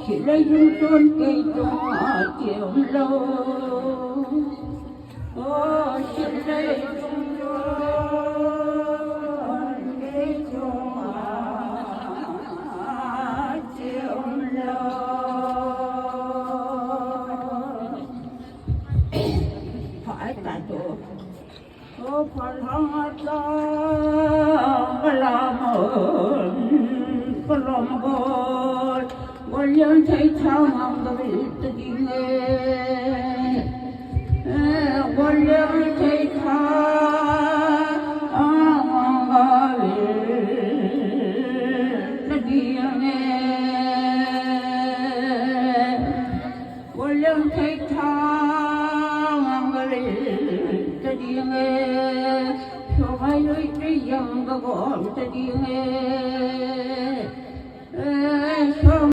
chỉ lấy dung trôn cây trồng chiều lâu chỉ lấy dung trôn cây trồng chiều lâu phải tại chỗ phải thằng ta làm 걸 원년 대창한 것을 뜨기네 원년 대창한 것을 뜨기네 원년 대창한 것을 뜨기네 표가의 영가고 뜨기네